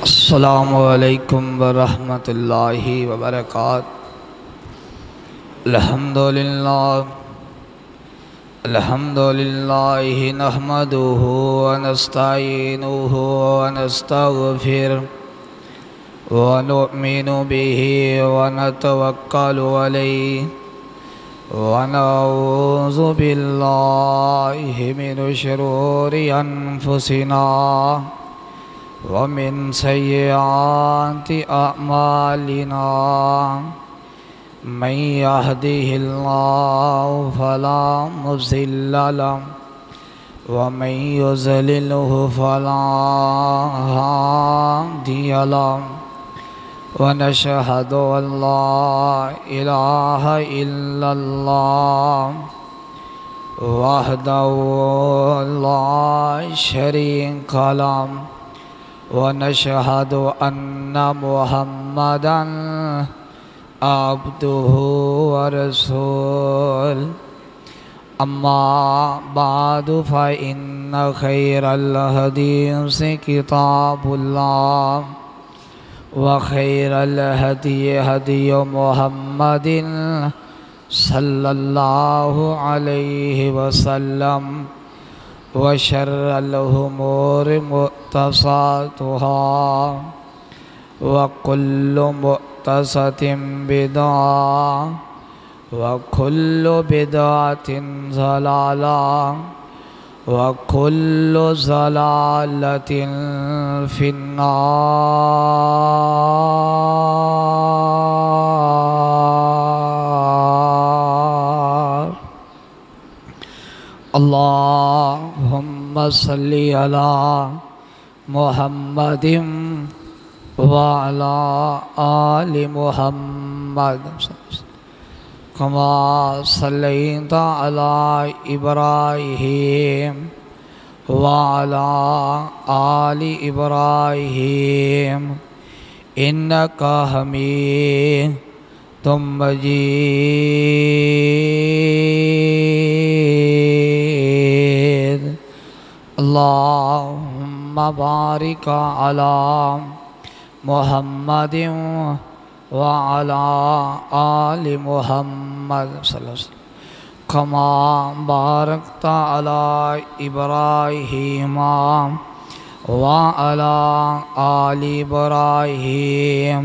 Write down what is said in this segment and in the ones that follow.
السلام علیکم ورحمۃ اللہ وبرکاتہ۔ الحمدللہ نحمدہ ونستعینہ ونستغفرہ ونؤمن بہ ونتوکل علیہ ونعوذ باللہ من شرور انفسنا ومن سیئات اعمالنا من یہدہ اللہ فلا مضل له ومن یضللہ فلا ہادی له ونشہد ان لا الہ الا اللہ وحدہ لا شریک له ونشہد ان محمدا عبدہ ورسولہ اما بعد فإن خیر الحدیث کتاب اللہ وخیر الہدی ہدی محمد صلی اللہ علیہ وسلم وشر الامور محدثاتها وكل محدثة بدعة وكل بدعة ضلالة وكل ضلالة في النار۔ اللہم صلی علی محمد وعلی آل محمد کما صلیت علی ابراہیم وعلی آل ابراہیم انکا حمید مجید۔ اللہم بارک علی محمد وعلی آل محمد صلی اللہ علیہ وسلم کما بارکت علی ابراہیم وعلی آل ابراہیم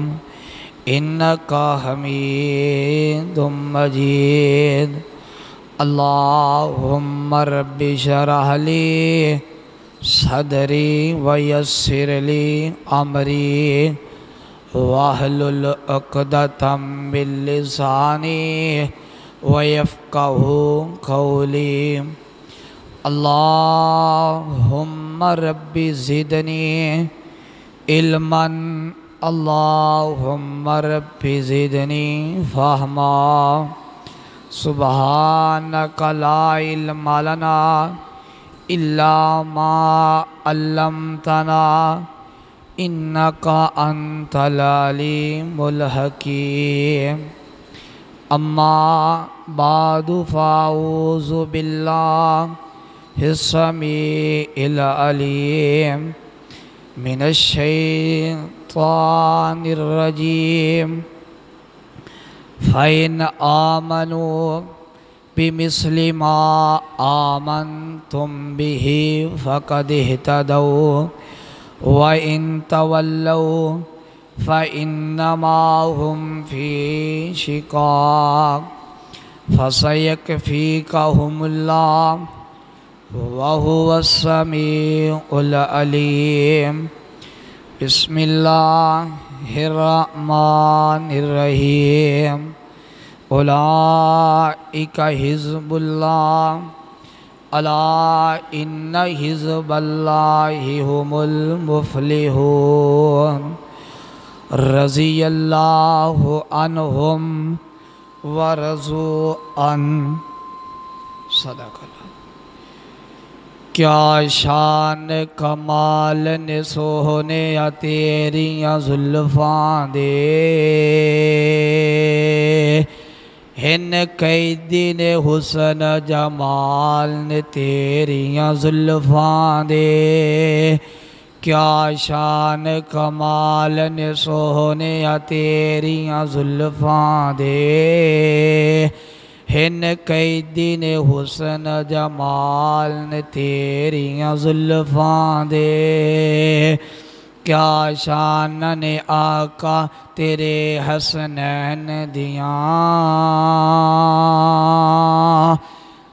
انکا حمید مجید۔ اللہم رب اشرح لی صدری ویسر لی امری واحلل عقدۃ من لسانی ویفقہوا قولی۔ اللہم رب زدنی علما اللہم رب زدنی فہما۔ سبحانک لا علم لنا الا ما علمتنا انک انت العلیم الحکیم۔ اما بعد فاعوذ باللہ السمیع العلیم من الشیطان الرجیم۔ فَإِنْ آمَنُوا بِمِثْلِ مَا آمَنْتُمْ بِهِ فَقَدِ اهْتَدَوْا وَإِنْ تَوَلَّوْا فَإِنَّمَا هُمْ فِي شِقَاقٍ فَسَيَكْفِيكَهُمُ اللَّهُ وَهُوَ السَّمِيعُ الْعَلِيمُ۔ بسم اللہ الرحمن الرحیم۔ اولئک حزب اللہ الا ان حزب اللہ هم المفلحون۔ رضی اللہ عنہم ورضوا عنہ۔ صدق اللہ۔ کیا شان کمال نے سونے تیریاں زلفاں دے، ہن کئی دن حسن جمال نے تیریاں زلفاں دے، کیا شان کمال نے سوہنیا تیریاں زلفاں دے ہن کئی دن حسن جمال نے تیریاں زلفاں دے کیا شان نے آقا تیرے حسنین دیاں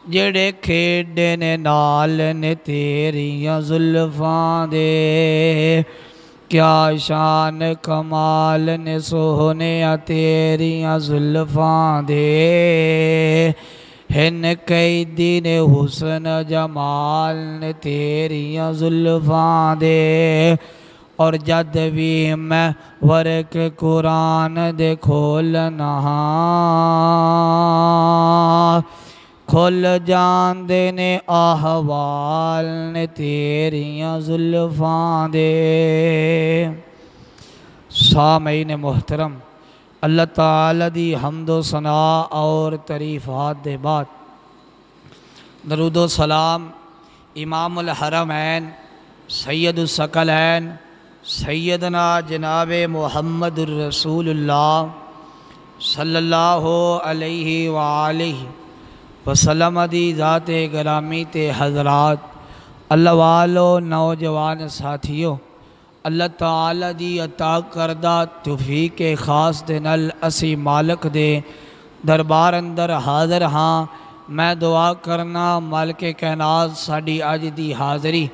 جڑے کھیڈے نے نال نے تیریاں زلفاں دے کیا شان کمال نے سوہنیا تیریاں زلفاں دے ہن کئی دن حسن جمال نے تیریاں زلفاں دے اور جد بھی میں ورق قرآن دے کھولنا کھل جاندے نے احوال نے تیریاں زلفاں دے سامعین محترم اللہ تعالی دی حمد و ثناء اور تعریفات دے بعد درود و سلام امام الحرمین سید الثقلین سیدنا جناب محمد الرسول اللہ صلی اللہ علیہ وآلہ وسلم دی ذات گرامی تے حضرات اللہ والو نوجوان ساتھیوں اللہ تعالی دی عطا کردہ توفیق خاص دے نل اسی مالک دے دربار اندر حاضر ہاں میں دعا کرنا مالک کائنات ساڈی اج دی حاضری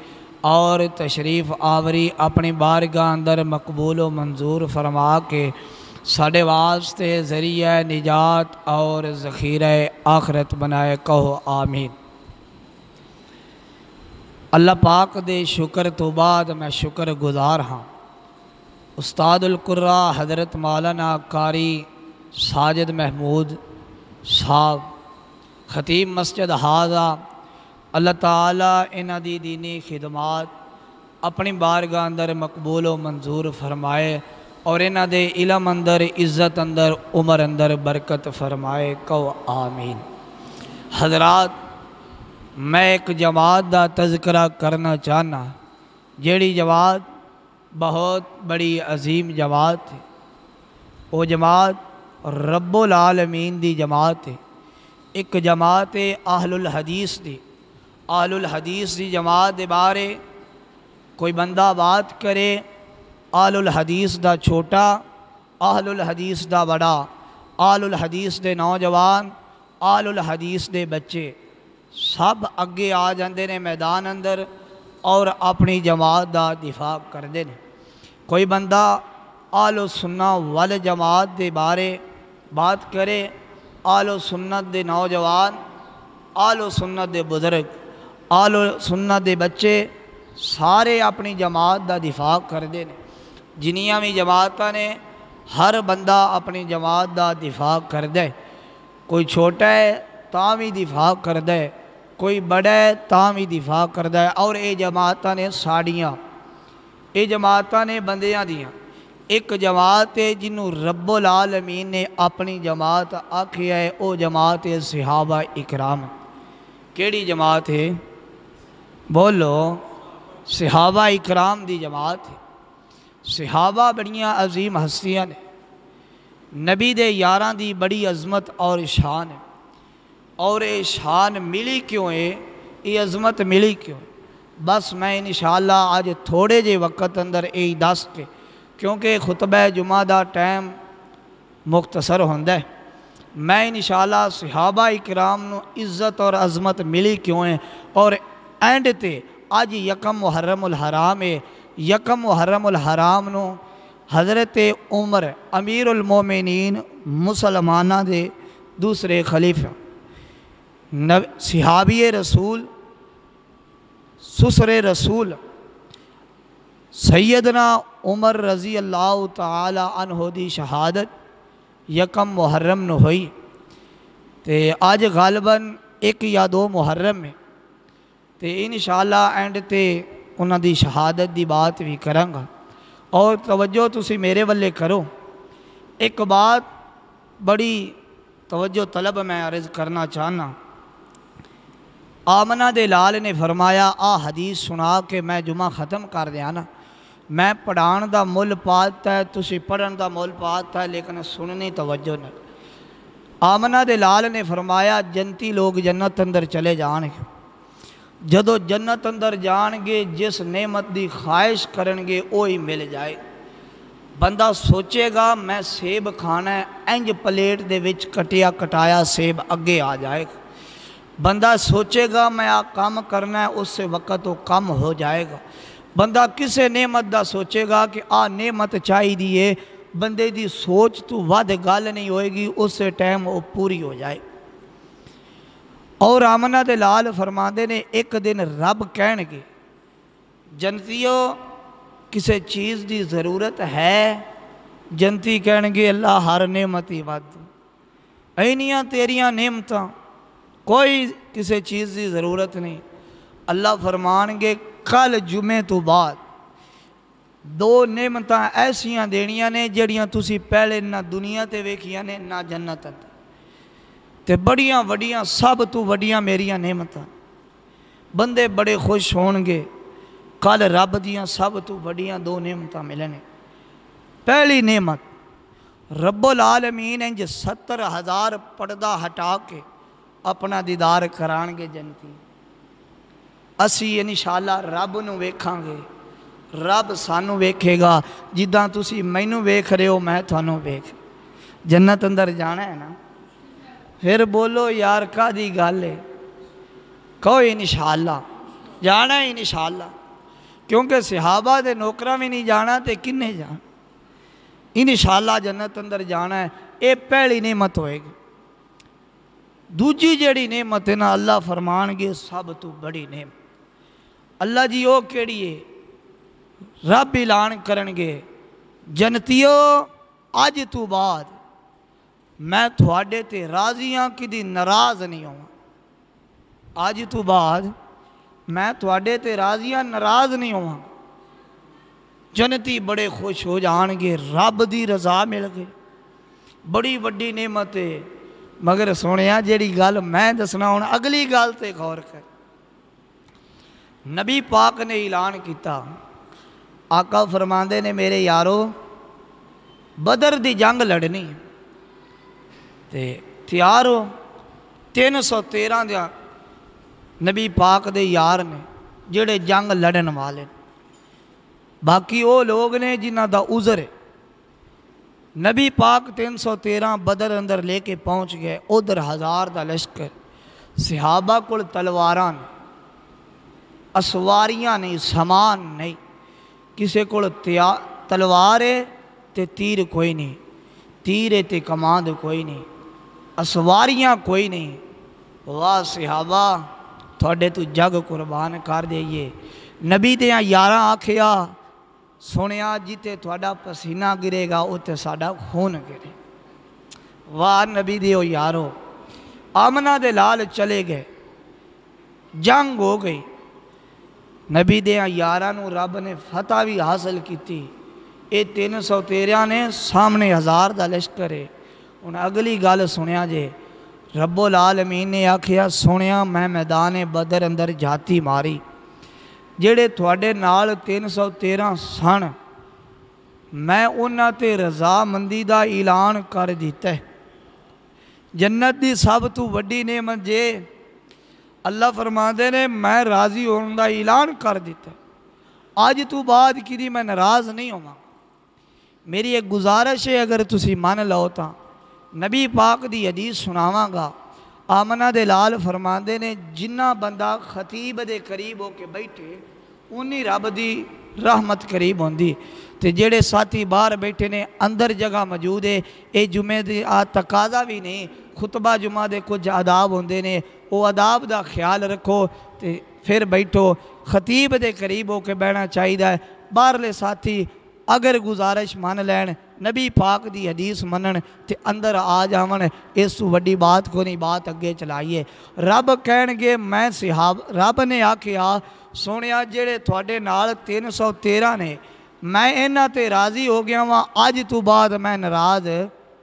اور تشریف آوری اپنی بارگاہ اندر مقبول و منظور فرما کے ساڑھے واسطے ذریعہ نجات اور ذخیرہ آخرت بنائے کہو آمین اللہ پاک دے شکر تو بعد میں شکر گزار ہاں استاد القرآ حضرت مولانا قاری ساجد محمود صاحب خطیب مسجد حاضہ اللہ تعالیٰ انہ دی دینی خدمات اپنی بارگاہ اندر مقبول و منظور فرمائے اور انہ دے علم اندر عزت اندر عمر اندر برکت فرمائے کہو آمین حضرات میں ایک جماعت دا تذکرہ کرنا چاہنا جیڑی جماعت بہت بڑی عظیم جماعت ہے وہ جماعت رب العالمین دی جماعت ہے ایک جماعت اہل الحدیث دی اہل الحدیث دی جماعت دے بارے کوئی بندہ بات کرے اہل الحدیث دا چھوٹا اہل الحدیث دا بڑا اہل الحدیث دے نوجوان اہل الحدیث دے بچے سب اگے آ جاندے نے میدان اندر اور اپنی جماعت دا دفاع کردے نے کوئی بندہ اہل سنت والجماعت دے بارے بات کرے اہل سنت دے نوجوان اہل سنت دے بزرگ اہل سنت دے بچے سارے اپنی جماعت دا دفاع کردے نے جنیاں بھی جماعتاں نے ہر بندہ اپنی جماعت دا دفاع کردے کوئی چھوٹا ہے تاں بھی دفاع کردے کوئی بڑا ہے تاں بھی دفاع کردے اور اے جماعتاں نے ساڑیاں اے جماعتاں نے بندیاں دیاں ایک جماعت ہے جنہوں رب العالمین نے اپنی جماعت آکھی ہے او جماعت صحابہ اکرام کیڑی جماعت ہے بولو صحابہ اکرام دی جماعت ہے صحابہ بڑیاں عظیم ہستیاں نے نبی دے یاراں دی بڑی عظمت اور شان ہے اور یہ شان ملی کیوں ہے یہ عظمت ملی کیوں ہے بس میں انشاءاللہ آج تھوڑے جے وقت اندر یہی دس کے کیونکہ خطبہ جمعہ دا ٹائم مختصر ہوندہ ہے میں انشاءاللہ صحابہ اکرام نو عزت اور عظمت ملی کیوں ہے اور اینڈ تے آج یکم محرم الحرام ہے یکم محرم الحرام نو حضرت عمر امیر المومنین مسلمانہ دے دوسرے خلیفہ صحابی رسول سسر رسول سیدنا عمر رضی اللہ تعالی عنہ دی شہادت یکم محرم نو ہوئی تے آج غالباً ایک یا دو محرم میں تے انشاءاللہ اینڈ تے انہاں دی شہادت دی بات بھی کرانگا اور توجہ تسی میرے والے کرو ایک بات بڑی توجہ طلب میں عرض کرنا چاہنا آمنہ دے لال نے فرمایا حدیث سنا کہ میں جمعہ ختم کر دیا نا میں پڑھان دا مل پاتا ہے، تسی پڑھن دا مل پاتا ہے، لیکن سننی توجہ نہ۔ آمنہ دے لال نے فرمایا جنتی لوگ جنت اندر چلے جان گے، جدو جنت اندر جان گے جس نعمت دی خواہش کرن گے وہی مل جائے۔ بندہ سوچے گا میں سیب کھانا ہے، انج پلیٹ دے وچ کٹیا کٹایا سیب اگے آ جائے گا۔ بندہ سوچے گا میں آ کام کرنا ہے، اس سے وقت وہ کم ہو جائے گا۔ بندہ کسے نعمت دا سوچے گا کہ آ نعمت چاہی دیئے، بندے دی سوچ تو ود گل نہیں ہوئے گی، اس سے ٹائم وہ پوری ہو جائے۔ اور آمنہ دے لال فرماندے نے ایک دن رب کہن گے جنتیوں کسے چیز دی ضرورت ہے؟ جنتی کہن گے اللہ ہر نعمتی ود، اینیاں تیریاں نعمتاں، کوئی کسے چیز دی ضرورت نہیں۔ اللہ فرمان گے کل جمعے تو بعد دو نعمتاں ایسیاں دینیاں نے جڑیاں تسی پہلے نہ دنیا تے ویکھیاں نے نہ جنت تے، تے بڑیاں وڈیاں سب تو وڈیاں میریاں نعمتاں۔ بندے بڑے خوش ہون گے کل رب دیاں سب تو وڈیاں دو نعمتاں ملنے۔ پہلی نعمت رب العالمین انج 70,000 پردہ ہٹا کے اپنا دیدار کران گے جنتی۔ اسی انشاءاللہ رب نو ویکھاں گے، رب سانو ویکھے گا جداں تسی مینوں ویکھ رہے ہو میں تھانوں ویکھ۔ جنت اندر جانا ہے نا، پھر بولو یار کا دی گل ہے، کہو انشاءاللہ جانا ہے انشاءاللہ، کیونکہ صحابہ دے نوکرہ میں نہیں جانا تے کنے جانا، انشاءاللہ جنت اندر جانا ہے۔ اے پہلی نعمت ہوئے گی۔ دوجی جڑی نعمت ہے نا اللہ فرمان گے سب تو بڑی نعمت، اللہ جی او کیڑی ہے؟ رب اعلان کرن گے جنتیو اج تو بعد میں تھوڑے تے راضی ہاں کدی ناراض نہیں ہوں، اج تو بعد میں تھوڑے تے راضی ہاں ناراض نہیں ہوں۔ جنتی بڑے خوش ہو جان گے، رب دی رضا مل گئے، بڑی وڈی نعمت ہے۔ مگر سونیا جیڑی گل میں دسنا ہوں اگلی گل تے غور کر۔ نبی پاک نے اعلان کیتا، آقا فرماندے نے میرے یارو بدر دی جنگ لڑنی تے تیار ہو۔ 313 دیا نبی پاک دے یار نے جڑے جنگ لڑن والے، باقی وہ لوگ نے جنہ دا عذر ہے۔ نبی پاک 313 بدر اندر لے کے پہنچ گئے، ادھر 1000 دا لشکر، صحابہ کل تلواراں اسواریاں نہیں، سامان نہیں، کسے کول تلوار ہے تے تیر کوئی نہیں، تیر ہے تے کماند کوئی نہیں، اسواریاں کوئی نہیں۔ واہ صحابہ تھوڑے تو جگ قربان کر دئیے۔ نبی دیاں یاراں آکھیا سونیا جیتے تھوڑا پسینہ گرے گا اتے ساڑا خون گرے۔ واہ نبی دیو یارو، آمنہ دے لال چلے گئے، جنگ ہو گئی، نبی دیاں یارانو رب نے فتح بھی حاصل کی تھی۔ اے 313 نے سامنے 1000 دا لشکر ہے۔ ان اگلی گال سنیا جے، رب العالمین نے آکھیا سنیا میں میدان بدر اندر جاتی ماری، جڑے تھوڑے نال 313 سن میں انہاں تے رضا مندی دا اعلان کر دیتا ہے۔ جنت دی سب تو وڈی نعمت جے اللہ فرماندے نے میں راضی ہونے دا اعلان کر دیتا ہے، آج تو بعد کی میں ناراض نہیں ہوں۔ میری ایک گزارش ہے اگر تسی مان لو تا نبی پاک دی حدیث سناواں گا۔ آمنہ دے لال فرماندے نے جنہ بندہ خطیب دے قریب ہو کے بیٹھے انہی رب دی رحمت قریب ہوندی، تے جڑے ساتھی باہر بیٹھے نے اندر جگہ موجود ہے۔ اے جمعے دی تقاضا بھی نہیں، خطبہ جمعہ دے کچھ آداب ہوندے نے، وہ آداب دا خیال رکھو تے پھر بیٹھو۔ خطیب دے قریب ہو کے بیٹھنا چاہیے۔ باہرلے ساتھی اگر گزارش مان لین نبی پاک دی حدیث منن تے اندر آ جاون، اس وڈی بات کو نہیں، بات اگے چلائیے۔ رب کہن گے میں رب نے آکھیا سونیا جڑے تھوڑے نال 313 نے میں انہاں تے راضی ہو گیا ہوں، آج تو بعد میں ناراض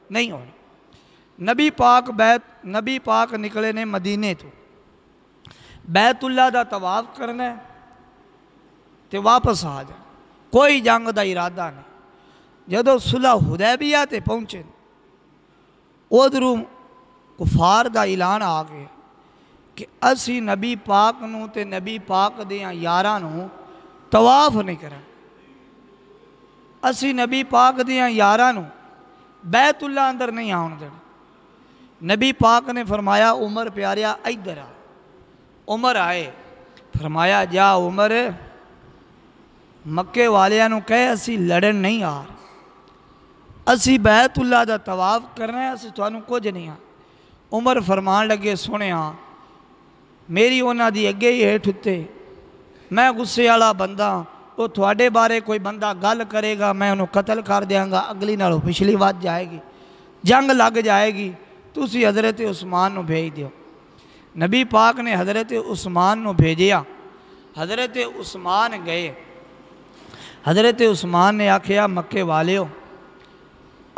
نہیں ہونا۔ نبی پاک نکلے نے مدینے تو، بیت اللہ دا طواف کرنا ہے تے واپس آ جائے۔ کوئی جنگ دا ارادہ نہیں۔ جدو صلح حدیبیہ تے پہنچے ادھروں کفار دا اعلان آ گیا کہ اسی نبی پاک نو تے نبی پاک دیاں یاراں نو طواف نہیں کرنا، اسی نبی پاک دیاں یاراں نو بیت اللہ اندر نہیں آن دینا۔ نبی پاک نے فرمایا عمر پیاریا ادھر آ۔ عمر آئے، فرمایا جا عمر مکے والیاں نو کہے اسی لڑن نہیں آ رہے، اسی بیت اللہ دا طواف کرنا ہے، اسی تانوں کچھ نہیں آ۔ عمر فرمان لگے سنے ہاں میری انہاں دی اگے ہی ہیٹھ اتے، میں غصے والا بندہ، وہ تھوڑے بارے کوئی بندہ گل کرے گا میں انہوں قتل کر دیاں گا، اگلی نالوں پچھلی وات جائے گی، جنگ لگ جائے گی، تسی حضرت عثمان نو بھیج دیو۔ نبی پاک نے حضرت عثمان نو بھیجیا، حضرت عثمان گئے، حضرت عثمان نے آکھیا مکے والیو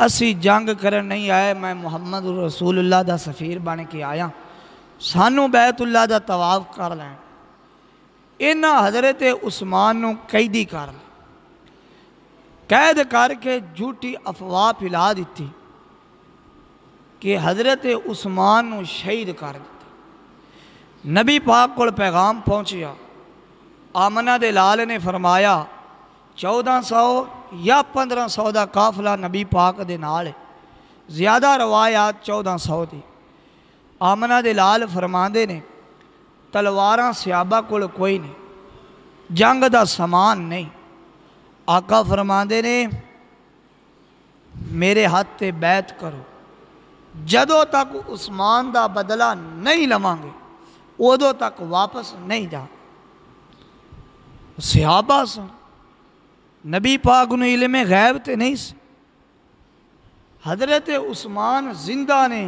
اسی جنگ کرن نہیں آئے، میں محمد رسول اللہ دا سفیر بن کے آیا، سانو بیت اللہ دا طواف کر لیں۔ انہاں حضرت عثمان نو قیدی کر لیں، قید کر کے جھوٹی افواہ پھیلا دیتی کہ حضرت عثمان نو شہید کر دیتا۔ نبی پاک کو پیغام پہنچیا، آمنہ دے لال نے فرمایا 1400 یا 1500 دا قافلہ نبی پاک دے نال ہے، زیادہ روایات 1400 دی۔ آمنہ دے لال فرماندے نے تلواراں صحابہ کو کوئی نہیں، جنگ دا سامان نہیں۔ آقا فرماندے نے میرے ہاتھ تے بیعت کرو، جدوں تک عثمان دا بدلہ نہیں لواں گے ادوں تک واپس نہیں جا۔ صحابہ سن، نبی پاک نو علم غیب تے نہیں سی، حضرت عثمان زندہ نے،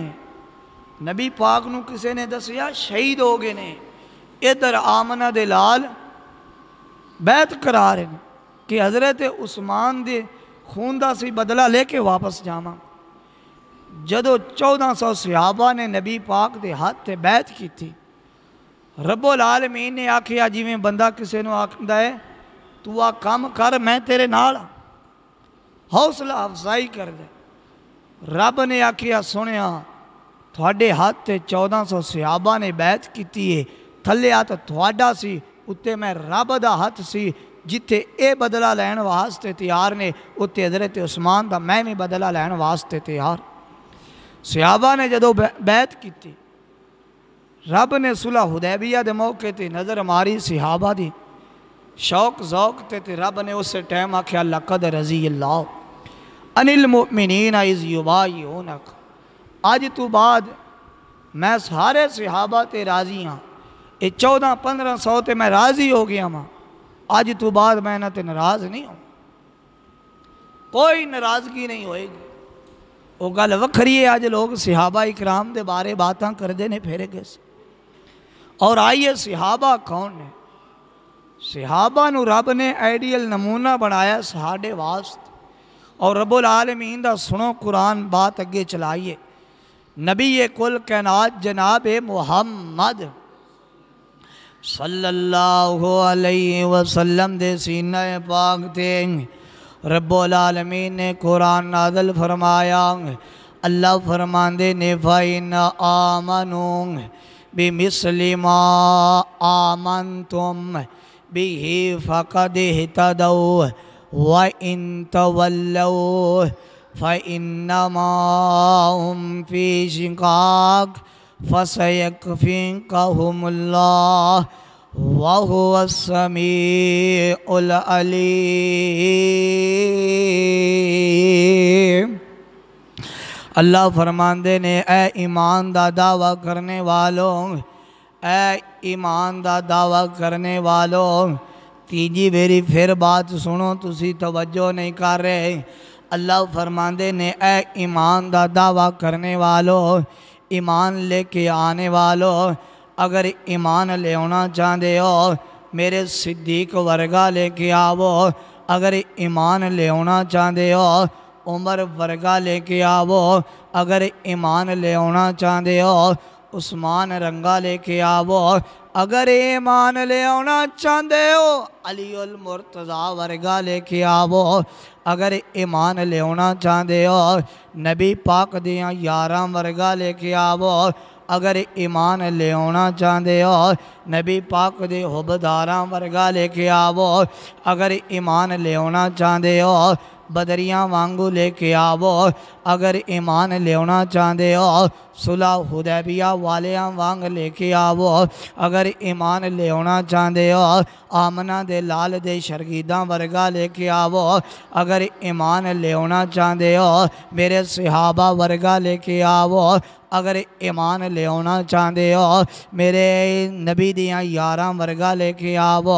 نبی پاک نو کسے نے دسیا شہید ہو گئے نے، ادھر آمنہ دے لال بیعت کرا رہے ہیں کہ حضرت عثمان دے خون دا سی بدلہ لے کے واپس جاواں۔ جدو 1400 صحابہ نے نبی پاک دے ہاتھ تے بیعت کی تھی، رب العالمین نے آکھیا جی میں بندہ کسے نو آکھدا ہے تو آ کام کر میں تیرے نال، حوصلہ افزائی کر دے۔ رب نے آکھیا سنیا تھوڑے ہاتھ تے 1400 صحابہ نے بیعت کیتی ہے، تھلے ہاتھ تھوڑا سی، اتے میں رب دا ہاتھ سی، جتے اے بدلہ لین واسطے تیار نے اتے حضرت عثمان دا میں بھی بدلہ لین واسطے تیار۔ صحابہ نے جدو بیعت کیتی، رب نے صلح حدیبیہ دے موقع تے نظر ماری صحابہ دی شوق ذوق تے رب نے اس سے ٹائم آکھیا لقد رضی اللہ عن المؤمنین اذ یبایعونک، آج تو بعد میں سارے صحابہ تے راضی ہاں، یہ 1400-1500 تے میں راضی ہو گیا ماں، آج تو بعد میں نہ تے ناراض نہیں ہوں، کوئی ناراضگی نہیں ہوئے گی۔ وہ گل وکھری ہے آج لوگ صحابہ اکرام دے بارے باتاں کر دینے پھیرے گئے سے۔ اور آئیے صحابہ کون نے؟ صحابہ نو رب نے آئیڈیل نمونہ بنایا ساڑھے واسط، اور رب العالمین دا سنو قرآن بات اگے چلائیے۔ نبی کل کائنات جناب محمد صلی اللہ علیہ وسلم دے سینہ پاک تے رب العالمین نے قرآن نازل فرمایا۔ اللہ فرماندے نے فَإِنْ آمَنُوا بِمِثْلِ مَا آمَنْتُمْ بِهِ فَقَدِ اهْتَدَوْا وَإِنْ تَوَلَّوْا فَإِنَّمَا هُمْ فِي شِقَاقٍ فَسَيَكْفِيكَهُمُ اللَّهُ وَهُوَ السَّمِيعُ الْعَلِيمُ۔ اللہ فرماندے نے اے ایمان دا دعویٰ کرنے والوں، اے ایمان دا دعویٰ کرنے والوں، تیجی میری پھر بات سنو، تسی توجہ نہیں کر رہے۔ اللہ فرماندے نے اے ایمان دا دعویٰ کرنے والوں، ایمان لے کے آنے والوں، اگر ایمان لے آنا چاہتے ہو میرے صدیق ورگا لے کے آو، اگر ایمان لے آنا چاہتے ہو عمر ورگا لے کے آو، اگر ایمان لے آنا چاہتے ہو عثمان رنگا لے کے آو، اگر ایمان لے آنا چاہتے ہو علی المرتضیٰ ورگا لے کے آو، اگر ایمان لے آنا چاہتے ہو نبی پاک دیاں یاراں ورگا لے کے آو، اگر ایمان لے آنا چاہتے ہو نبی پاک دے حبداراں ورگا لے کے آو، اگر ایمان لے آنا چاہتے ہو بدریاں وانگو لے کے آو، اگر ایمان لے آنا چاہتے ہو صلح حدیبیہ والیاں وانگ لے کے آو، اگر ایمان لے آنا چاہتے ہو آمنہ دے لال دے شرگیداں ورگا لے کے آو، اگر ایمان لے آنا چاہتے ہو میرے صحابہ ورگا لے کے آو، اگر ایمان لے آنا چاہتے ہو میرے نبی دیاں یاراں ورگا لے کے آو،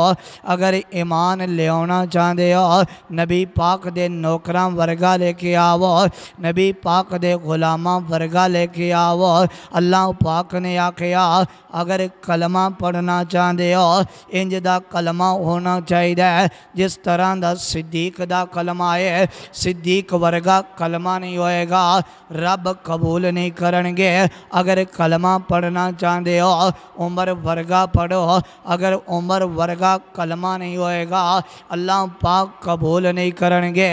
اگر ایمان لے آنا چاہتے ہو نبی پاک دے نوکراں ورگا لے کے آو، نبی پاک دے غلاماں ورگا لے کے آو۔ اللہ پاک نے آکھیا اگر کلمہ پڑھنا چاہتے ہو انج دا کلمہ ہونا چاہیے جس طرح دا صدیق دا کلمہ ہے، صدیق ورگا کلمہ نہیں ہوئے گا رب قبول نہیں کرنگے۔ اگر کلمہ پڑھنا چاہتے ہو عمر ورگا پڑھو، اگر عمر ورگا کلمہ نہیں ہوئے گا اللہ پاک قبول نہیں کرنگے۔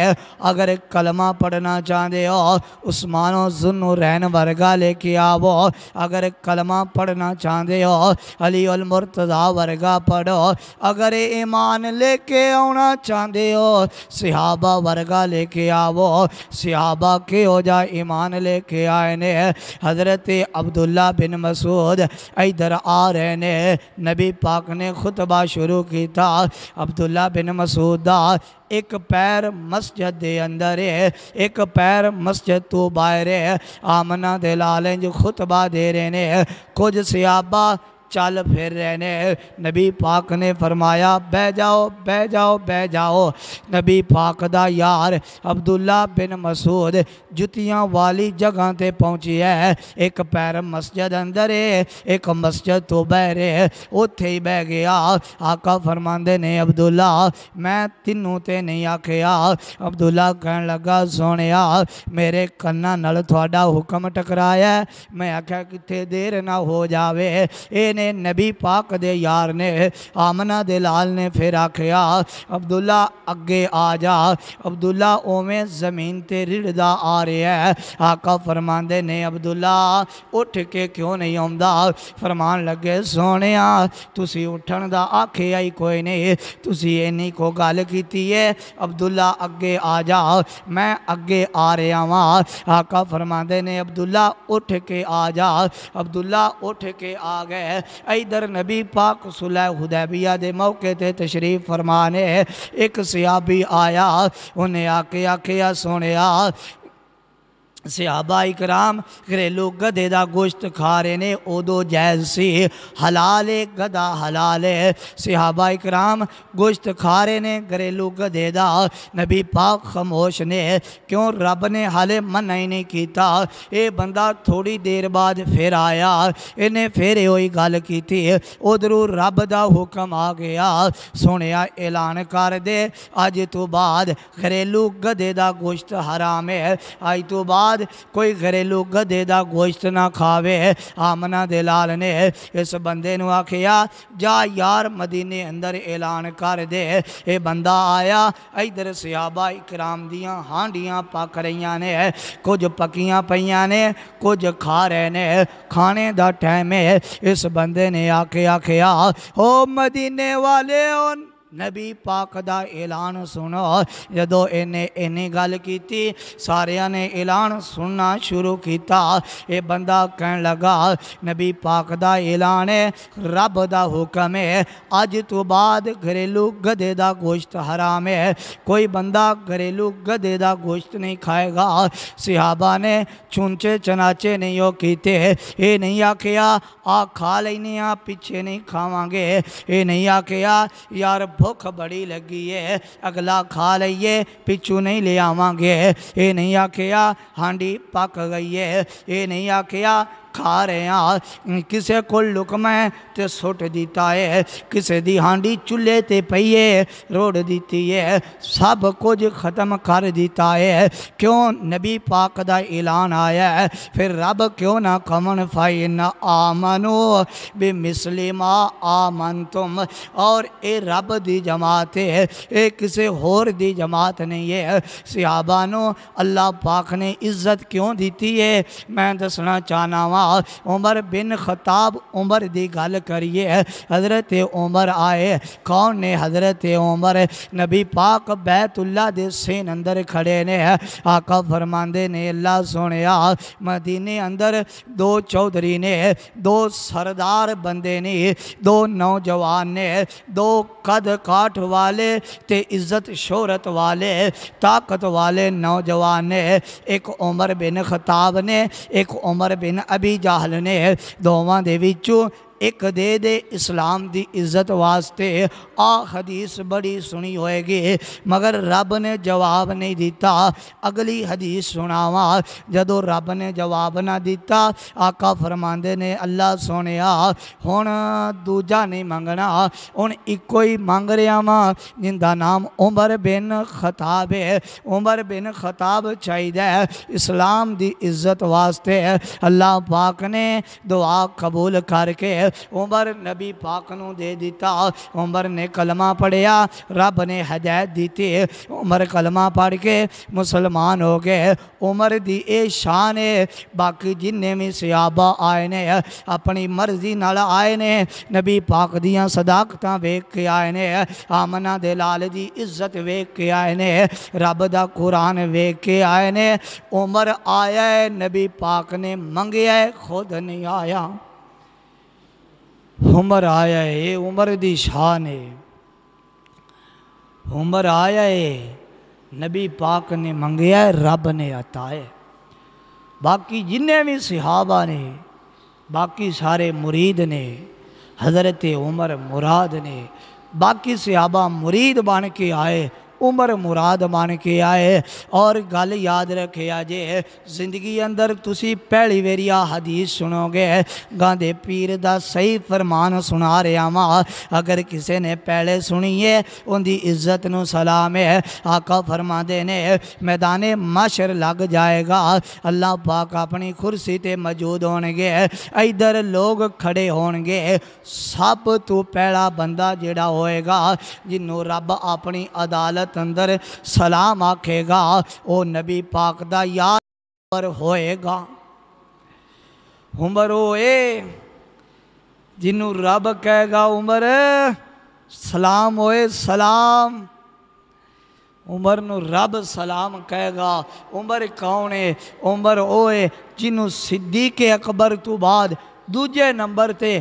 اگر کلمہ پڑھنا چاہتے ہو عثمان و ذوالنورین ورگا لے کے آو، اگر کلمہ پڑھنا چاہتے ہو علی المرتضیٰ ورگا پڑھو، اگر ایمان لے کے آنا چاہتے ہو صحابہ ورگا لے کے آو۔ صحابہ کے ہو جا ایمان لے کے آئے نے، حضرت عبداللہ بن مسعود ادھر آ رہے نے، نبی پاک نے خطبہ شروع کی تھا، عبداللہ بن مسعود دا ایک پیر مسجد دے اندر ہے، ایک پیر مسجد تو باہر ہے، آمنہ دے لالیں جو خطبہ دے رہے نے، کچھ صحابہ چل پھر رہے نے، نبی پاک نے فرمایا بہ جاؤ بہ جاؤ بہ جاؤ۔ نبی پاک دا یار عبداللہ بن مسعود جتیاں والی جگہ تے پہنچی ہے، ایک پیر مسجد اندر ہے ایک مسجد تو باہر ہے، اتھے ہی بہ گیا۔ آقا فرماندے نے عبداللہ میں تینوں تے نہیں آکھیا، عبداللہ کہنے لگا سونیا میرے کناں نال تھوڑا حکم ٹکرایا ہے، میں آکھیا کتے دیر نہ ہو جاوے، اے نبی پاک دے یار نے آمنہ دے لال نے پھر آکھیا عبداللہ اگے آ جا، عبداللہ اومیں زمین تے رڑدا آ رہے ہیں۔ آقا فرماندے نے عبداللہ اٹھ کے کیوں نہیں آمدا؟ فرمان لگے سونیا تسی اٹھن دا آکھے آئی کوئی نہیں، تسی اینی کو گال کیتی ہے، عبداللہ اگے آ جا میں اگے آ رہے ہاں۔ آقا فرماندے نے عبداللہ اٹھ کے آ جا، عبداللہ اٹھ کے آ گئے۔ ادھر نبی پاک صلح حدیبیہ دے موقع تے تشریف فرمانے ایک صحابی آیا، انہیں آکے آکھیا سونیا صحابہ اکرام گھریلو گدے دا گوشت کھا رہے نے اودو جائز سی، حلال ہے گدا حلال ہے، صحابہ اکرام گوشت کھا رہے نے گھریلو گدے دا، نبی پاک خاموش نے کیوں رب نے حالے منع ہی نہیں کیتا۔ اے بندہ تھوڑی دیر بعد پھر آیا، انہیں پھر ہوئی گل کی تھی، ادھرو رب دا حکم آ گیا سونیا اعلان کر دے آج تو بعد گھریلو گدے دا گوشت حرام ہے، آج تو بعد کوئی گھریلو گدے دا گوشت نہ کھاوے۔ آمنہ دے لال نے اس بندے نو آکھیا جا یار مدینے اندر اعلان کر دے۔ اے بندہ آیا، ادھر صحابہ اکرام دیاں ہانڈیاں پک رہیاں نے، کچھ پکیاں پئیاں نے کچھ کھا رہے نے، کھانے دا ٹائم ہے۔ اس بندے نے آکھیا او مدینے والے نبی پاک دا اعلان سنو۔ جدو انہیں گل کیتی ساریاں نے اعلان سننا شروع کیتا۔ اے بندہ کہن لگا نبی پاک دا اعلان ہے، رب دا حکم ہے، آج تو بعد گھریلو گدے دا گوشت حرام ہے، کوئی بندہ گھریلو گدے دا گوشت نہیں کھائے گا۔ صحابہ نے چونچے چناچے نہیں ہو کیتے، اے نہیں آکھیا آ کھا لینے آ پیچھے نہیں کھاواں گے، اے نہیں آکھیا یار بھوک بڑی لگی ہے اگلا کھا لئیے پچھو نہیں لے آواں گے، اے نہیں آکھیا ہانڈی پک گئی ہے، اے نہیں آکھیا کھا رہے ہیں کسے کو لقمہ تے سٹ دیتا ہے کسے دی ہانڈی چولہے تے پئیے روڑ دیتی ہے سب کچھ ختم کر دیتا ہے کیوں نبی پاک دا اعلان آیا ہے پھر رب کیوں نہ کمن فَإِنَّ آمَنُوا بِمِثْلِ مَا آمَنْتُمْ اور اے رب دی جماعت ہے اے کسے ہور دی جماعت نہیں ہے صحابانو اللہ پاک نے عزت کیوں دیتی ہے میں دسنا چاہنا ہوا عمر بن خطاب عمر دی گل کریے حضرت عمر آئے کون نے حضرت عمر نبی پاک بیت اللہ دے سین اندر کھڑے نے آقا فرماندے نے اللہ سنیا مدینے اندر دو چودھری نے دو سردار بندے نے دو نوجوان نے دو قد کاٹ والے تے عزت شہرت والے طاقت والے نوجوان نے ایک عمر بن خطاب نے ایک عمر بن ابی جہل نے دوواں دے وچوں ایک دے اسلام دی عزت واسطے حدیث بڑی سنی ہوئے گی مگر رب نے جواب نہیں دیتا اگلی حدیث سناواں جدو رب نے جواب نہ دیتا آقا فرماندے نے اللہ سونیا ہن دوجا نہیں منگنا ہن ایک ہی مانگ رہا ماں جن دا نام عمر بن خطاب ہے عمر بن خطاب چاہیے اسلام دی عزت واسطے اللہ پاک نے دعا قبول کر کے عمر نبی پاک نو دے دیتا عمر نے کلمہ پڑھیا رب نے ہدایت دیتی عمر کلمہ پڑھ کے مسلمان ہو گئے عمر دی اے شان ہے باقی جننے میں صحابہ آئے نے اپنی مرضی نال آئے نے نبی پاک دیاں صداقتاں ویکھ کے آئے نے آمنہ دے لال دی عزت ویکھ کے آئے نے رب دا قرآن ویکھ کے آئے نے عمر آیا ہے نبی پاک نے منگیا ہے خود نہیں آیا عمر آیا ہے یہ عمر دی شان ہے عمر آیا ہے نبی پاک نے منگیا ہے رب نے عطا ہے باقی جنہیں بھی صحابہ نے باقی سارے مرید نے حضرت عمر مراد نے باقی صحابہ مرید بن کے آئے عمر مراد بن کے آئے اور گل یاد رکھے آجے زندگی اندر تسی پہلی ویریا حدیث سنو گے گاندے پیر دا صحیح فرمان سنا رہا ماں اگر کسے نے پہلے سنیے ان دی عزت نو سلام ہے آقا فرما دینے میدان معاشر لگ جائے گا اللہ پاک اپنی کرسی تے موجود ہونگے ادھر لوگ کھڑے ہونگے سب تو پہلا بندہ جڑا ہوئے گا جنہوں رب اپنی عدالت اندر سلام آکھے گا او نبی پاک دا یاد پر ہوئے گا عمر ہوئے جنہوں رب کہے گا عمر سلام ہوئے سلام عمر نو رب سلام کہے گا عمر کون ہے عمر ہوئے جنہوں صدیق اکبر تو بعد دوجے نمبر تے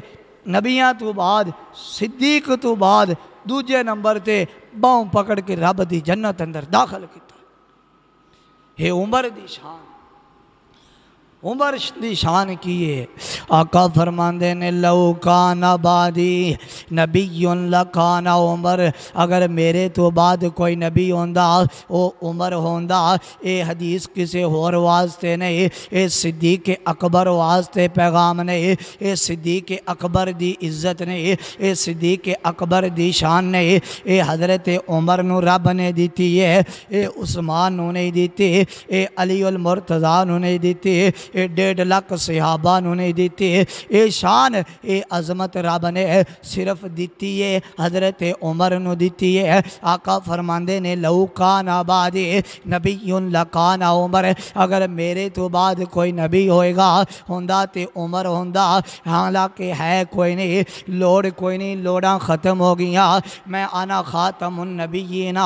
نبیاں تو بعد صدیق تو بعد دوجے نمبر تے باؤں پکڑ کے رب دی جنت اندر داخل کیتا ہے عمر دی شان عمر دی شان کیے آقا فرماندے نے لو کان بعدی نبی لکان عمر اگر میرے تو بعد کوئی نبی ہوندا او عمر ہوندا اے حدیث کسے اور واسطے نہیں اے صدیق اکبر واسطے پیغام نہیں اے صدیق اکبر دی عزت نہیں اے صدیق اکبر دی شان نہیں اے حضرت عمر نو رب نے دیتی ہے اے عثمان نو نہیں دیتی اے علی المرتضیٰ نو نہیں دیتی اے 1.5 لاکھ صحابہ نے دیتی اے شان اے عظمت رب نے صرف دیتی ہے حضرت عمر نو دیتی ہے آقا فرماندے نے لو کان بعدی نبی لکان عمر اگر میرے تو بعد کوئی نبی ہوئے گا ہوندا تے عمر ہوندا حالانکہ ہے کوئی نہیں لوڑ کوئی نہیں لوڑاں ختم ہو گیا میں آنا خاتم النبیین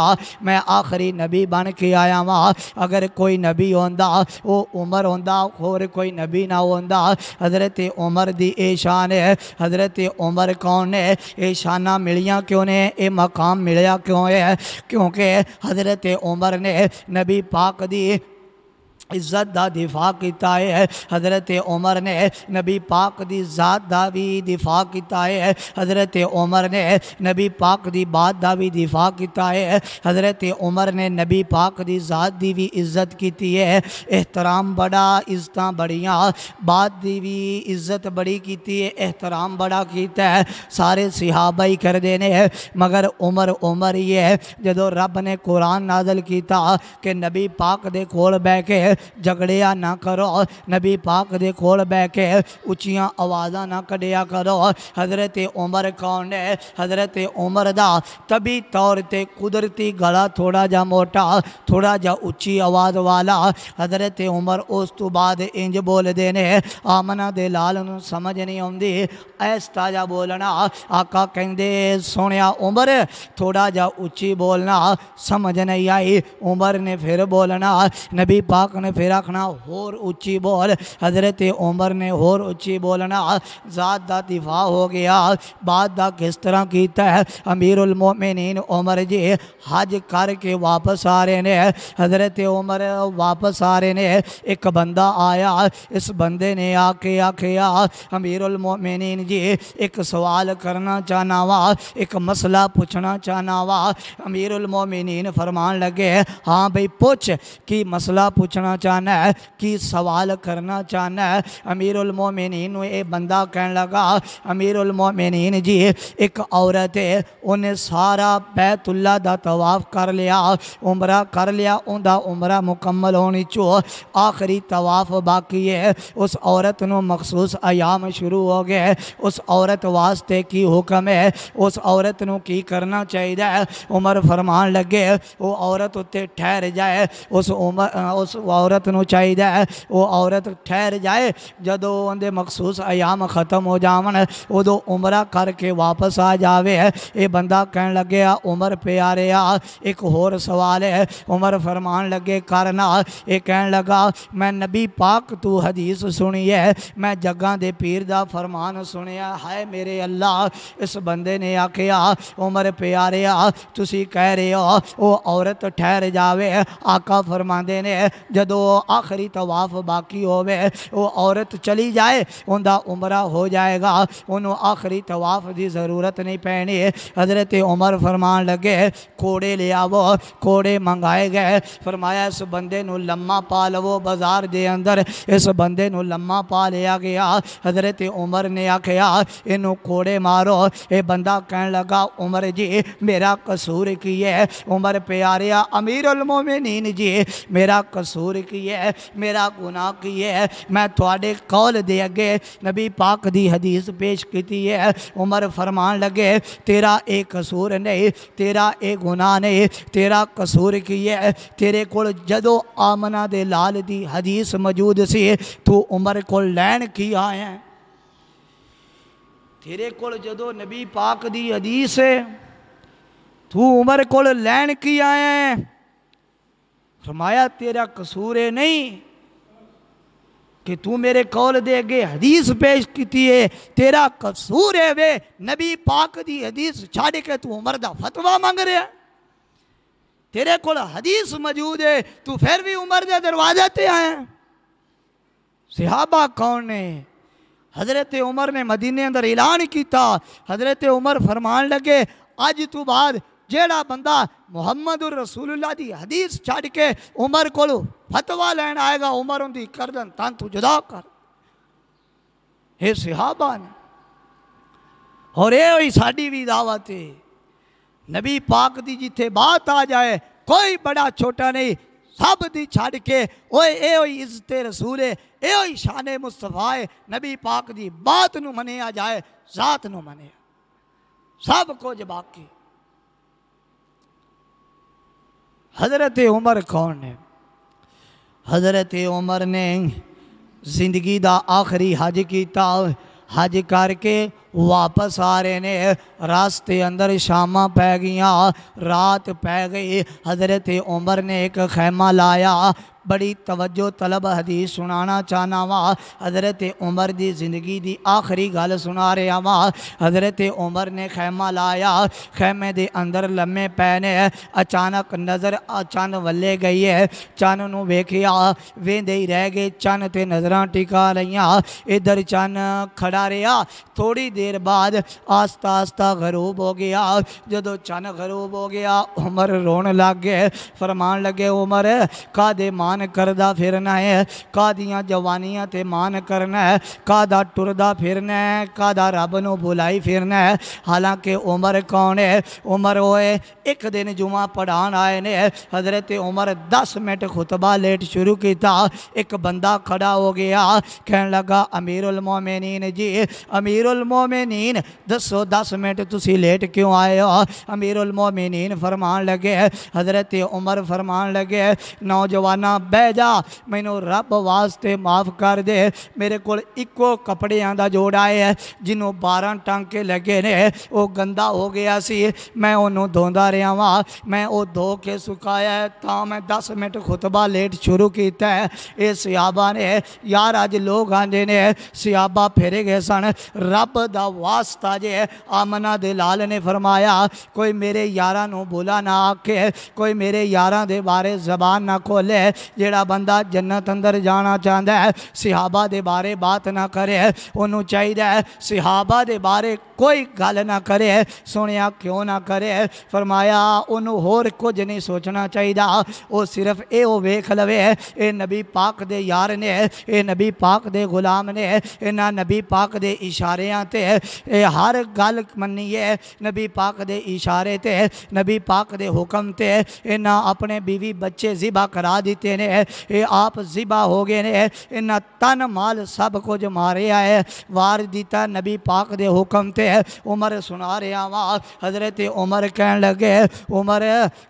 میں آخری نبی بن کے آیا ہاں اگر کوئی نبی ہوندا وہ عمر ہوندا اور کوئی نبی نہ ہوندا حضرت عمر دی اے شان ہے حضرت عمر کون ہے اے شانہ ملیاں کیوں نے اے مقام ملیا کیوں ہے کیونکہ حضرت عمر نے نبی پاک دی عزت دا دفاع کیتا ہے، حضرت عمر نے نبی پاک دی ذات دا بھی دفاع کیتا ہے، حضرت عمر نے نبی پاک دی بات دا بھی دفاع کیتا ہے، حضرت عمر نے نبی پاک دی ذات دی بھی عزت کیتی ہے، احترام بڑا، عزتاں بڑیاں، بات دی بھی عزت بڑی کیتی ہے، احترام بڑا کیتا ہے، سارے صحابہ ہی کر دینے ہیں، مگر عمر یہ ہے جدو رب نے قرآن نازل کیتا کہ نبی پاک دے کول بہ کے جھگڑیا نہ کرو، نبی پاک دے کول بہ کے اچیاں آوازاں نہ کڈیا کرو، حضرت عمر کون ہے؟ حضرت عمر دا طبی طور تے قدرتی گلا تھوڑا جا موٹا، تھوڑا جا اچھی آواز والا، حضرت عمر اس تو بعد انج بول دینے، آمنہ دے لال نو سمجھ نہیں ہوندی، ایستا جا بولنا، آقا کہندے سونیا عمر تھوڑا جا اچھی بولنا، سمجھ نہیں آئی، عمر نے پھر بولنا، نبی پاک نے پھر آکھنا اور اچھی بول، حضرت عمر نے اور اچھی بولنا، ذات دا دفاع ہو گیا، بات دا کس طرح کیتا ہے؟ امیر المومنین عمر جی حج کر کے واپس آ رہے نے، حضرت عمر واپس آ رہے نے، ایک بندہ آیا، اس بندے نے آ کے آکھیا امیر المومنین جی ایک سوال کرنا چاہنا وا، ایک مسئلہ پوچھنا چاہنا وا، امیر المومنین فرمان لگے ہاں بھئی پوچھ، کی مسئلہ پوچھنا چاہنا ہے، کی سوال کرنا چاہنا ہے؟ امیر المومنین اے بندہ کہنے لگا امیر المومنین جی ایک عورت ہے، انہیں سارا بیت اللہ دا طواف کر لیا، عمرہ کر لیا، ان دا عمرہ مکمل ہونی چو، آخری طواف باقی ہے، اس عورت نو مخصوص ایام شروع ہو گئے، اس عورت واسطے کی حکم ہے، اس عورت نو کی کرنا چاہیے؟ عمر فرمان لگے وہ عورت اتے ٹھہر جائے، اس عورت نو چاہیے وہ عورت ٹھہر جائے، جدو اندے مخصوص ایام ختم ہو جاون ادو عمرہ کر کے واپس آ جاوے۔ یہ بندہ کہنے لگے عمر پیارے ایک اور سوال ہے، عمر فرمان لگے کرنا، یہ کہنے لگا میں نبی پاک تو حدیث سنی ہے، میں جگہ دے پیر دا فرمان سنیا، ہائے میرے اللہ، اس بندے نے آکھیا عمر پیارے تسی کہہ رہے ہو وہ عورت ٹھہر جاوے، آقا فرماندے نے جدو آخری طواف باقی ہوئے وہ عورت چلی جائے ان دا عمرہ ہو جائے گا، انہوں آخری طواف دی ضرورت نہیں پہنی۔ حضرت عمر فرمان لگے کوڑے لے آو، کوڑے منگائے گئے، فرمایا اس بندے نو لمحہ پا لو، بازار دے اندر اس بندے نو لمحہ پا لیا گیا، حضرت عمر نے آکھیا انہوں کوڑے مارو، اے بندہ کہنے لگا عمر جی میرا قصور کی ہے؟ عمر پیاریا امیر المومنین جی میرا قصور کی ہے، میرا گناہ کی ہے، میں تھوڑے قول دے اگے نبی پاک دی حدیث پیش کیتی ہے۔ عمر فرمان لگے تیرا ایک قصور نہیں، تیرا ایک گناہ نہیں، تیرا قصور کی ہے، تیرے کول جدو آمنہ دے لال دی حدیث موجود سی تو عمر کو لین کی آئے ہیں، تیرے کول جدو نبی پاک دی حدیث ہے تو عمر کو لین کی آئے ہیں، فرمایا تیرا قصور نہیں کہ تو میرے قول دے گے حدیث پیش کیتی ہے، تیرا قصور ہے وے نبی پاک دی حدیث چھاڑے کے تو عمر دا فتوہ مانگ رہے ہیں، تیرے کول حدیث موجود ہے تو پھر بھی عمر دے دروازے تے آئے ہیں۔ صحابہ کون نے؟ حضرت عمر نے مدینے اندر اعلان کیتا، حضرت عمر فرمان لگے آج تو بعد جیڑا بندہ محمد رسول اللہ دی حدیث چھاڑ کے عمر کو فتوہ لین آئے گا عمر ان دی کردن تان تو جدا کر۔ اے صحابہ نے اور اے ہوئی ساڑی بھی دعوت ہے، نبی پاک دی جیتے بات آ جائے کوئی بڑا چھوٹا نہیں، سب دی چھاڑ کے اے ہوئی عزت رسول ہے، اے ہوئی شان مصطفیٰ ہے، نبی پاک دی بات نو منے آ جائے ذات نو منے سب کچھ باقی۔ حضرت عمر کون ہے؟ حضرت عمر نے زندگی دا آخری حج کیتا، حج کر کے واپس آ رہے نے، راستے اندر شامہ پہ گیاں، رات پہ گئی، حضرت عمر نے ایک خیمہ لایا، بڑی توجہ طلب حدیث سنانا چاہنا وا۔ حضرت عمر دی زندگی دی آخری گل سنا رہا وا۔ حضرت عمر نے خیمہ لایا، خیمے دے اندر لمے پے نے، اچانک نظر چند ولے گئی ہے، چند نو ویکھیا، ویندے ہی رہ گئے، چند تے نظراں ٹکا لئیاں، ادھر چند کھڑا رہا۔ تھوڑی دیر بعد آستہ آستہ غروب ہو گیا۔ جدو چند غروب ہو گیا عمر رون لگ گئے، فرمان لگے عمر کا دے مان کردہ پھرنا ہے، کا دیاں جوانیاں تے مان کرنا ہے، کا دا ٹردہ پھرنا ہے، کا دا رب نو بلائی پھرنا ہے۔ حالانکہ عمر کون ہے؟ عمر ہوئے ایک دن جمعہ پڑھان آئے نے۔ حضرت عمر 10 منٹ خطبہ لیٹ شروع کیتا، ایک بندہ کھڑا ہو گیا، کہنے لگا امیر المومنین جی، امیر المومنین دسو 10 منٹ تسی لیٹ کیوں آئے ہو؟ امیر المومنین فرمان لگے، حضرت عمر فرمان لگے نوجوانہ بہ جا، میں نو رب واسطے معاف کر دے، میرے کول اکو کپڑے آندہ جوڑا ہے جنہوں 12 ٹانکے لگے نے، وہ گندہ ہو گیا سی، میں انہوں دھوندہ رہا ہوا، میں وہ دھو کے سکھایا ہے، تاں میں 10 منٹ خطبہ لیٹ شروع کیتا ہے۔ اے صحابہ نے یار آج لوگ آندے نے، صحابہ پھیرے گئے سن، رب دا واسطہ جے۔ آمنہ دلال نے فرمایا کوئی میرے یاراں نو بولا نہ آکے، کوئی میرے یاراں دے بارے زبان نہ کھولے، جیڑا بندہ جنت اندر جانا چاہتا ہے صحابہ دے بارے بات نہ کرے، انہوں چاہیے صحابہ دے بارے کوئی گل نہ کرے۔ سنیا کیوں نہ کرے؟ فرمایا انہوں ہور کچھ نہیں سوچنا چاہیے، وہ صرف اے وہ ویکھ لوے اے نبی پاک دے یار نے، اے نبی پاک دے غلام نے، انہاں نبی پاک دے اشاریاں تے اے ہر گل منی ہے، نبی پاک دے اشارے تے، نبی پاک دے حکم تے، انہاں اپنے بیوی بچے ذبح کرا دیتے نے، اے آپ ذبح ہو گئے نے، انہاں تن مال سب کچھ مارے آئے، وار دیتا نبی پاک دے حکم تے۔ عمر سنا رہا وہاں، حضرت عمر کہنے لگے عمر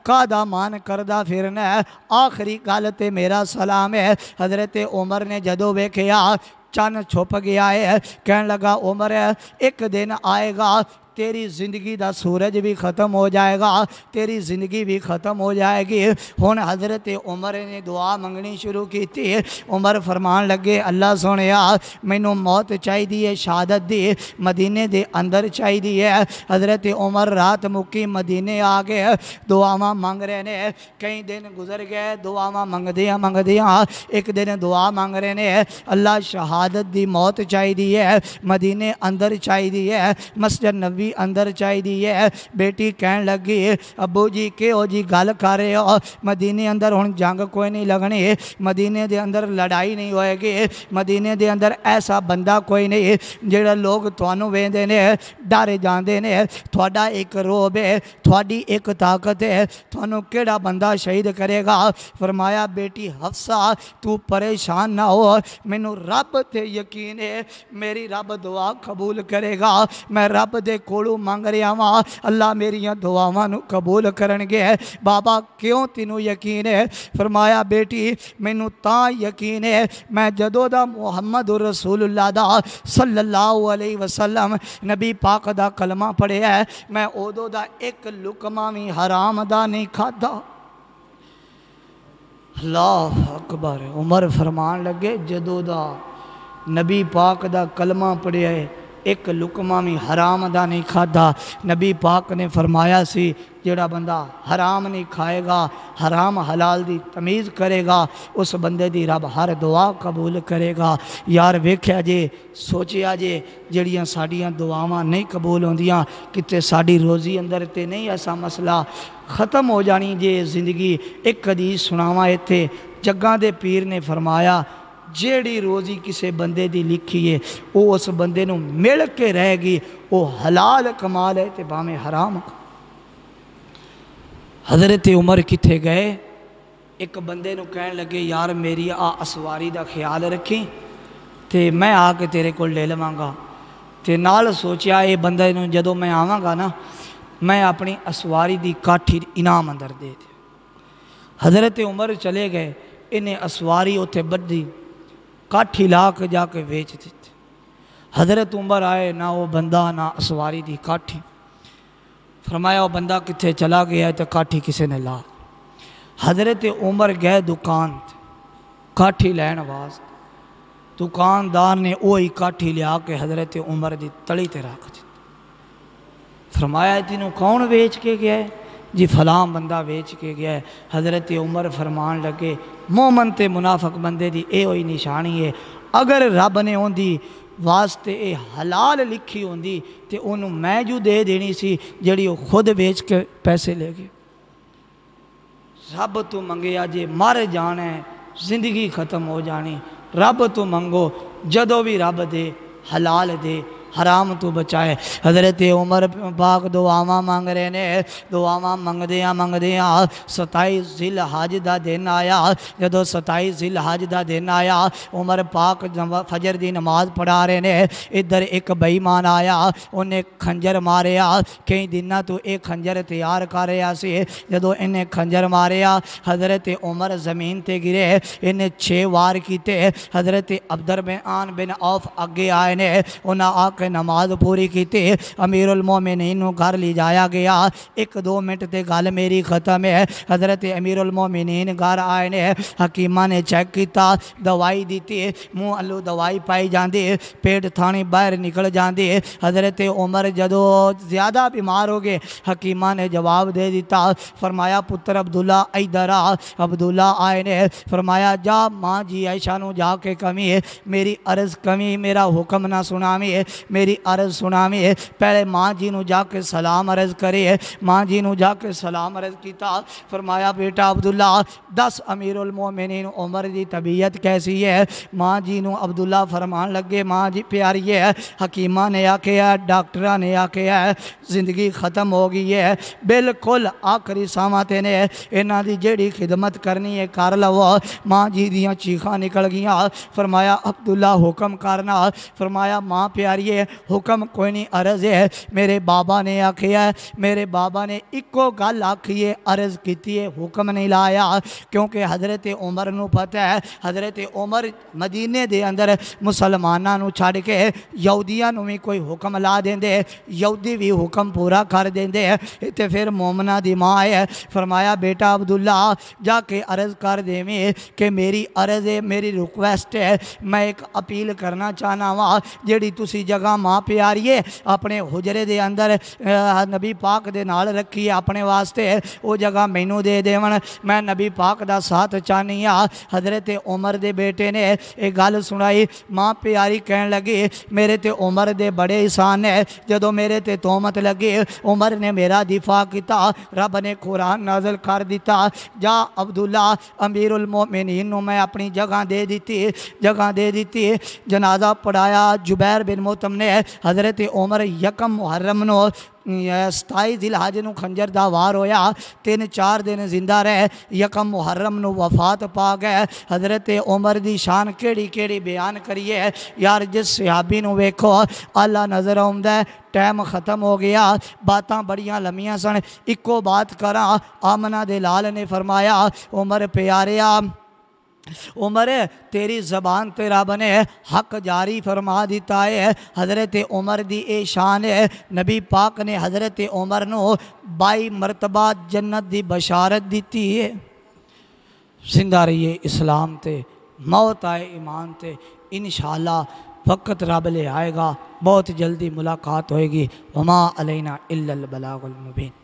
کا دا مان کردہ پھرنا ہے، آخری گل تے میرا سلام ہے۔ حضرت عمر نے جدو ویکھیا چند چھپ گیا ہے، کہنے لگا عمر ایک دن آئے گا تیری زندگی دا سورج بھی ختم ہو جائے گا، تیری زندگی بھی ختم ہو جائے گی۔ ہن حضرت عمر نے دعا منگنی شروع کی تھی۔ عمر فرمان لگے اللہ سونیا مینوں موت چاہی دی ہے، شہادت دی مدینے دے اندر چاہی دی ہے۔ حضرت عمر رات مکی مدینے آگئے، دعاواں مانگ رہے نے، کئی دن گزر گئے دعاواں منگ دیاں، ایک دن دعا مانگ رہے نے اللہ شہادت دی موت چاہی دی ہے، مدینے اندر چاہی دی ہے، مسجد نبی اندر چاہی دی ہے۔ بیٹی کہن لگی ابو جی کہ ہو جی گل کر رہے ہو، مدینے اندر ہن جنگ کوئی نہیں لگنی، مدینے دے اندر لڑائی نہیں ہوئے گی، مدینے دے اندر ایسا بندہ کوئی نہیں جڑا لوگ توانوں ویندے نے ڈر جاندے نے، تھوڑا ایک روب ہے، تھوڑی ایک طاقت ہے، توانوں کیڑا بندہ شہید کرے گا؟ فرمایا بیٹی حفصہ تو پریشان نہ ہو، مینوں رب تے یقین ہے میری رب دعا قبول کرے گا، میں رب دے کولو مانگ رہا ہاں اللہ میریاں دعاواں نو قبول کرنگے۔ بابا کیوں تینوں یقین ہے؟ فرمایا بیٹی مینوں تاں یقین ہے میں جدو دا محمد رسول اللہ دا صلی اللہ علیہ وسلم نبی پاک دا کلمہ پڑھے ہے، میں اودو دا ایک لقمہ بھی حرام دا نہیں کھادا۔ اللہ اکبر۔ عمر فرمان لگے جدو دا نبی پاک دا کلمہ پڑھے ہے ایک لقمہ بھی حرام دا نہیں کھادا۔ نبی پاک نے فرمایا سی جڑا بندہ حرام نہیں کھائے گا، حرام حلال دی تمیز کرے گا، اس بندے دی رب ہر دعا قبول کرے گا۔ یار ویکھیا جے سوچیا جے جڑیاں ساڑیاں دعاواں نہیں قبول ہوندیاں کتے ساڑی روزی اندر تے نہیں ایسا مسئلہ ختم ہو جانی جے زندگی۔ ایک حدیث سناواں ایتھے جگاں دے پیر نے فرمایا جیڑی روزی کسے بندے دی لکھی ہے وہ اس بندے نو مل کے رہے گی، وہ حلال کمال ہے تے باہمیں حرام۔ حضرت عمر کتھے گئے؟ ایک بندے نو کہنے لگے یار میری اسواری دا خیال رکھی تے میں آ کے تیرے کو لے لواں گا، تے نال سوچیا اے بندے نو جدو میں آواں گا نا میں اپنی اسواری دی کاٹھی انعام اندر دے دے۔ حضرت عمر چلے گئے، انہیں اسواری اتھے بدھی کاٹھی لا کے جا کے ویچ دیتے۔ حضرت عمر آئے نہ وہ بندہ نہ اسواری دی کاٹھی، فرمایا وہ بندہ کتھے چلا گیا ہے تو کاٹھی کسے نے لا۔ حضرت عمر گئے دکان تے کاٹھی لین واسطے دکاندار نے وہی کاٹھی لیا کے حضرت عمر دی تلی تے رکھ دی۔ فرمایا تینوں کون ویچ کے گیا ہے؟ جی فلاں بندہ ویچ کے گیا ہے۔ حضرت عمر فرمان لگے مومن تے منافق بندے دی اے ہوئی نشانی ہے، اگر رب نے ہوندی واسطے اے حلال لکھی ہوندی تے انہوں میں جو دے دینی سی جڑی وہ خود بیچ کے پیسے لے گئے۔ رب تو منگیا جے مر جانا ہے، زندگی ختم ہو جانی، رب تو منگو، جدو بھی رب دے حلال دے، حرام تو بچائے۔ حضرت عمر پاک دعاواں مانگ رہے نے، دعاواں منگ دیاں 27 ذی الحج دا دن آیا۔ جدو 27 ذی الحج دا دن آیا، عمر پاک فجر دی نماز پڑھا رہے نے، ادھر ایک بے ایمان آیا، انہیں کھنجر ماریا، کئی دنہ تو ایک کھنجر تیار کر رہا سی۔ جدو انہیں کھنجر ماریا، حضرت عمر زمین تے گرے، انہیں 6 وار کیتے۔ حضرت عبدالرحمن بن عوف اگے آئے نے، انہاں آکے نماز پوری کیتے، امیر المومنین نو گھر لی جایا گیا۔ 1-2 منٹ تے گل میری ختم ہے۔ حضرت امیر المومنین گھر آئے نے، حکیمہ نے چیک کیتا، دوائی دیتی، منہ الو دوائی پائی جاندی، پیٹ تھانی باہر نکل جاندی۔ حضرت عمر جدو زیادہ بیمار ہو گئے، حکیمہ نے جواب دے دیتا، فرمایا پتر عبداللہ ادھر آ۔ عبداللہ آئے نے، فرمایا جا ماں جی عائشہ نو جا کے کمی ہے، میری عرض کمی، میرا حکم نہ سناوی ہے، میری عرض سناوی ہے۔ پہلے ماں جی نو جا کے سلام عرض کرے، ماں جی نو جا کے سلام عرض کیتا۔ فرمایا بیٹا عبداللہ دس امیر المومنین عمر دی طبیعت کیسی ہے؟ ماں جی نو عبداللہ فرمان لگے ماں جی پیاری ہے، حکیمہ نے آکھیا، ڈاکٹرہ نے آکھیا زندگی ختم ہو گئی ہے، بالکل آخری ساماتے نے انہاں دی جیڑی خدمت کرنی ہے کر لو۔ ماں جی دیاں چیخاں نکل گیاں۔ فرمایا عبداللہ حکم کرنا۔ فرمایا ماں پیاری ہے، حکم کوئی نہیں، عرض ہے میرے بابا نے آکھیا ہے، میرے بابا نے ایکو گل آکھی ہے، عرض کیتی ہے، حکم نہیں لایا، کیونکہ حضرت عمر نو پتہ ہے حضرت عمر مدینے دے اندر مسلماناں نو چھاڑ کے یہودیاں نو بھی کوئی حکم لا دیندے، یہودی بھی حکم پورا کر دیندے، تے پھر مومنہ دی ماں ہے۔ فرمایا بیٹا عبداللہ جا کے عرض کر دے میں کہ میری عرض ہے، میری ریکویسٹ ہے، میں ایک اپیل کرنا چاہنا ہوا، جیڑی تسی جگہ ماں پیاری ہے اپنے حجرے دے اندر نبی پاک دے نال رکھی ہے اپنے واسطے، وہ جگہ مینوں دے دیون، میں نبی پاک دا ساتھ چاہنی ہاں۔ حضرت عمر دے بیٹے نے ایک گل سنائی، ماں پیاری کہن لگی میرے تے عمر دے بڑے احسان ہے، جدو میرے تے تہمت لگی عمر نے میرا دفاع کیتا، رب نے قرآن نازل کر دیتا، جا عبداللہ امیر المومنین نو میں اپنی جگہ دے دیتی، جنازہ پڑھایا۔ جبیر بن مطعم نے حضرت عمر یکم محرم نو 27 ذی الحج نو خنجر دا وار ہویا، 3-4 دن زندہ رہے، یکم محرم نو وفات پا گئے۔ حضرت عمر دی شان کیڑی بیان کریے یار، جس صحابی نو ویکھو اللہ نظر آمدہ ہے۔ ٹائم ختم ہو گیا، باتاں بڑیاں لمیاں سن، ایکو بات کراں۔ آمنہ دے لال نے فرمایا عمر پیاریا، عمر تیری زبان تے رب نے حق جاری فرما دیتا ہے۔ حضرت عمر دی اے شان ہے، نبی پاک نے حضرت عمر نو 22 مرتبہ جنت دی بشارت دیتی ہے۔ زندہ رہیے اسلام تے، موت آئے ایمان تے، انشاءاللہ وقت رب لے آئے گا، بہت جلدی ملاقات ہوئے گی۔ وما علینا الا البلاغ المبین۔